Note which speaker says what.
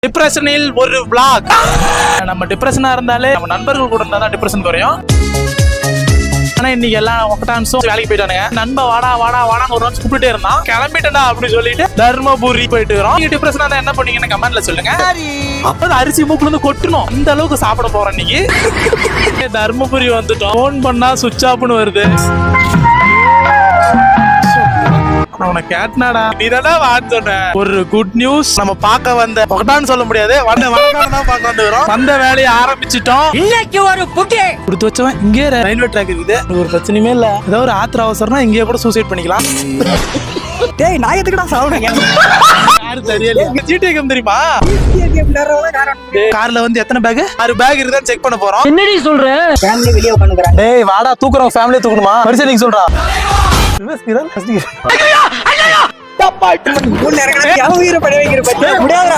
Speaker 1: டிப்ரெஷனில் ஒரு vlog. நம்ம டிப்ரெஷனா இருந்தாலே நம்ம நண்பர்கள் கூட இருந்தா தான் டிப்ரெஷன் குறையும். ஆனா இன்னைக்கு எல்லாம் ஒக்கட்டான்ஸும் வேலைக்கு போயிட்டானுங்க. நண்பன் வாடா வாடா வாடா ஒரு நாள் கூப்பிட்டே இருந்தான். கிளம்பிட்டா அப்படின்னு சொல்லிட்டு தர்மபுரி போயிட்டு வரோம். நீங்க டிப்ரெஷனா இருந்தா என்ன பண்ணீங்கன்னு கமெண்ட்ல சொல்லுங்க. அப்பதான் அரிசி மூக்குல இருந்து கொட்டணும். அந்த அளவுக்கு சாப்பிட போறோம் இன்னைக்கு. தர்மபுரி வந்துட்டோம். போன் பண்ணா சுவிட்ச் ஆஃப்னு வருது. அவனை கேட்னாடா நீதானே வான்னு சொன்ன. ஒரு குட் நியூஸ் நம்ம பார்க்க வந்த பொகட்டான்னு சொல்ல முடியாது. வந்த வழக்கான தான் பார்க்க வந்துக்கிறோம். வந்த வேலையை ஆரம்பிச்சிட்டோம். இன்னைக்கு ஒரு புட்டி கொடுத்து வச்சவன் இங்கே ரயில்வே ட்ராக் இருக்குது. ஒரு பிரச்சனையுமே இல்ல. ஏதோ ஒரு ஆத்திர அவசரம்னா இங்கேயே கூட சூசைட் பண்ணிக்கலாம்.
Speaker 2: டேய் நான் எதுக்குடா சாவுறீங்க?
Speaker 1: யாரு தெரியல. ஜிடிஏ தெரியுமா? கார்ல வந்து எத்தனை பேக்? 6 பேக் இருக்குதான் செக் பண்ண போறோம்.
Speaker 2: என்னடி சொல்ற? ஃபேமிலி வெளிய உட்கார்ந்துக்கறாங்க.
Speaker 1: டேய் வாடா தூக்குறோம். ஃபேமிலி தூக்கணுமா? வரிசை நீங்க சொல்றா.
Speaker 2: தப்பா முன்ன இறங்கடா. யாவ உயிரை படி வைக்கிற பத்தி முடியாதுடா.